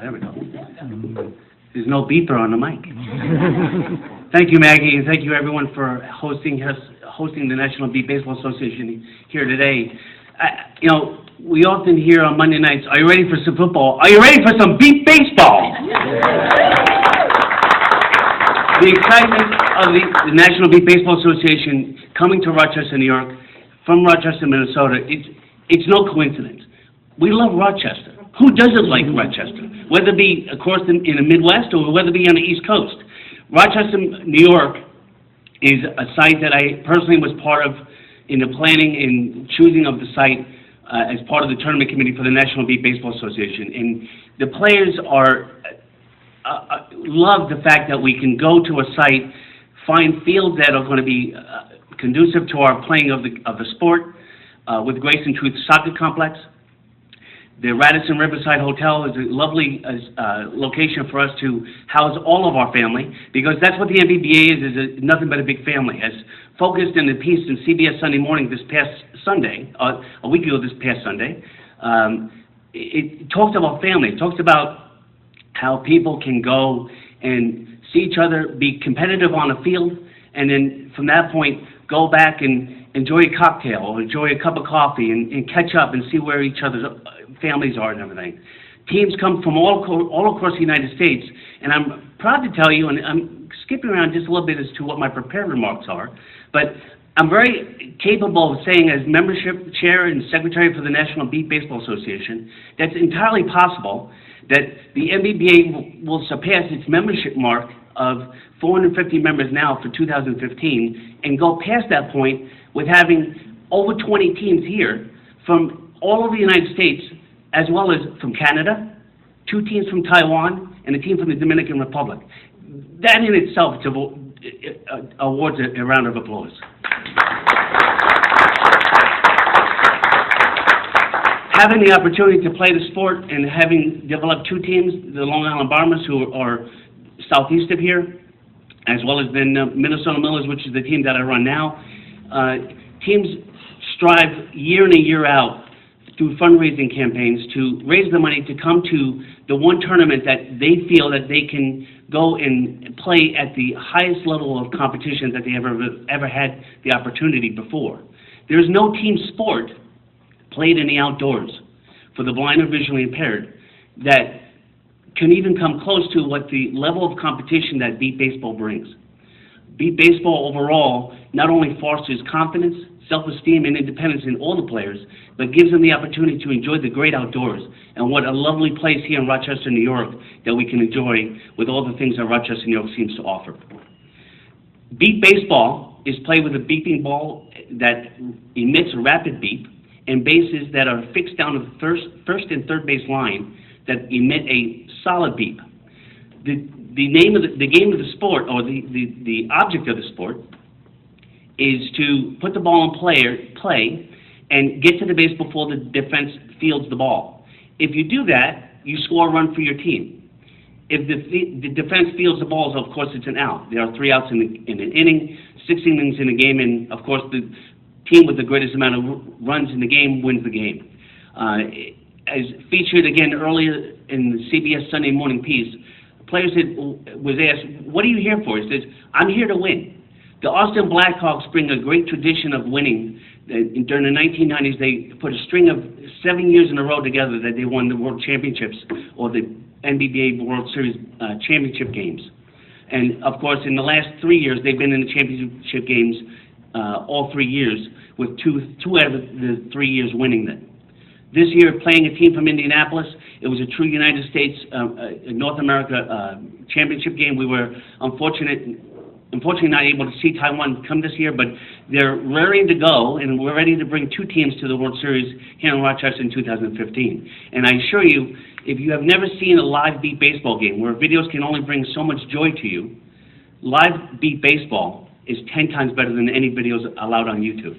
There we go. There's no beeper on the mic. Thank you, Maggie, and thank you, everyone, for hosting the National Beat Baseball Association here today. You know, we often hear on Monday nights, "Are you ready for some football? Are you ready for some beat baseball?" The excitement of the National Beat Baseball Association coming to Rochester, New York, from Rochester, Minnesota, it's no coincidence. We love Rochester. Who doesn't like Rochester? Whether it be, of course, in the Midwest or whether it be on the East Coast. Rochester, New York is a site that I personally was part of in the planning and choosing of the site as part of the tournament committee for the National Beat Baseball Association. And the players are love the fact that we can go to a site, find fields that are going to be conducive to our playing of the sport with Grace and Truth Soccer Complex. The Radisson Riverside Hotel is a lovely location for us to house all of our family, because that's what the NBBA is nothing but a big family. As focused in the piece in CBS Sunday Morning this past Sunday, a week ago this past Sunday, it talks about family. It talks about how people can go and see each other, be competitive on a field, and then from that point go back and enjoy a cocktail or enjoy a cup of coffee and catch up and see where each other's families are and everything. Teams come from all across the United States, and I'm proud to tell you, and I'm skipping around just a little bit as to what my prepared remarks are, but I'm very capable of saying, as membership chair and secretary for the National Beat Baseball Association, that's entirely possible that the NBBA will surpass its membership mark of 450 members now for 2015 and go past that point with having over 20 teams here from all over the United States, as well as from Canada, 2 teams from Taiwan, and a team from the Dominican Republic. That in itself awards a round of applause. Having the opportunity to play the sport and having developed 2 teams, the Long Island Bombers, who are southeast of here, as well as then Minnesota Millers, which is the team that I run now, teams strive year in and year out through fundraising campaigns to raise the money to come to the one tournament that they feel that they can go and play at the highest level of competition that they ever had the opportunity before. There's no team sport played in the outdoors for the blind or visually impaired that can even come close to what the level of competition that beat baseball brings. Beat baseball overall not only fosters confidence, self-esteem, and independence in all the players, but gives them the opportunity to enjoy the great outdoors. And what a lovely place here in Rochester, New York, that we can enjoy with all the things that Rochester, New York seems to offer. Beat baseball is played with a beeping ball that emits a rapid beep and bases that are fixed down to the first and third base line that emit a solid beep. The name of the game of the sport, or the object of the sport, is to put the ball in play and get to the base before the defense fields the ball. If you do that, you score a run for your team. If the defense fields the ball, of course, it's an out. There are 3 outs in an inning, 6 innings in a game, and of course the team with the greatest amount of runs in the game wins the game. As featured again earlier in the CBS Sunday Morning piece, players was asked, "What are you here for?" He says, "I'm here to win." The Austin Blackhawks bring a great tradition of winning. During the 1990s, they put a string of 7 years in a row together that they won the World Championships, or the NBBA World Series championship games. And of course, in the last 3 years, they've been in the championship games all 3 years, with two out of the 3 years winning them. This year, playing a team from Indianapolis, it was a true United States, North America championship game. We were unfortunately not able to see Taiwan come this year, but they're raring to go, and we're ready to bring 2 teams to the World Series here in Rochester in 2015. And I assure you, if you have never seen a live beat baseball game, where videos can only bring so much joy to you, live beat baseball is 10 times better than any videos allowed on YouTube.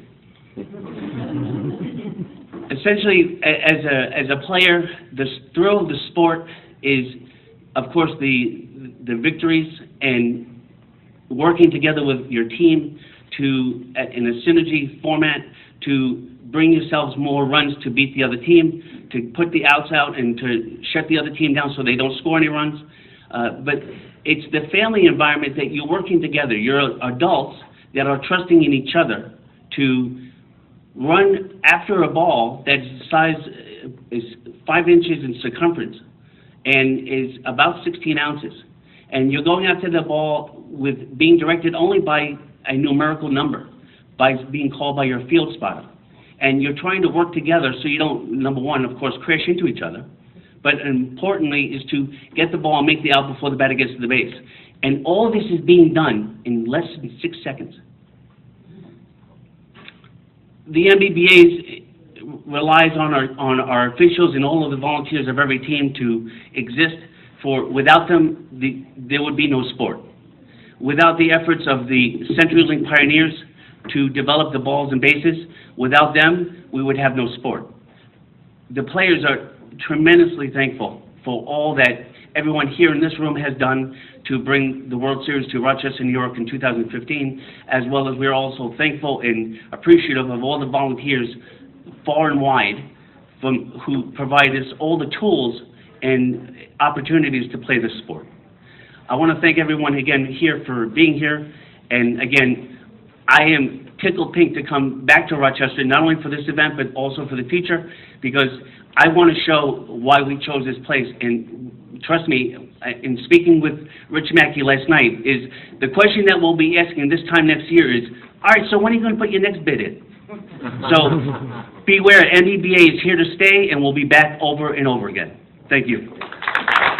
Essentially, as a player, the thrill of the sport is, of course, the victories and working together with your team in a synergy format to bring yourselves more runs to beat the other team, to put the outs out and to shut the other team down so they don't score any runs. But it's the family environment that you're working together. You're adults that are trusting in each other to run after a ball that's size is 5 inches in circumference and is about 16 ounces. And you're going after the ball with being directed only by a numerical number, by being called by your field spotter. And you're trying to work together so you don't, number one, of course, crash into each other, but importantly is to get the ball and make the out before the batter gets to the base. And all this is being done in less than 6 seconds. The NBBA relies on our officials and all of the volunteers of every team to exist. Without them, there would be no sport. Without the efforts of the CenturyLink pioneers to develop the balls and bases, without them, we would have no sport. The players are tremendously thankful for all that everyone here in this room has done to bring the World Series to Rochester, New York in 2015, as well as we're also thankful and appreciative of all the volunteers far and wide who provide us all the tools and opportunities to play this sport. I want to thank everyone again here for being here, and again, I am tickled pink to come back to Rochester, not only for this event, but also for the future, because I want to show why we chose this place. And trust me, in speaking with Rich Mackey last night, is the question that we'll be asking this time next year is, all right, so when are you going to put your next bid in? So beware, NBBA is here to stay, and we'll be back over and over again. Thank you.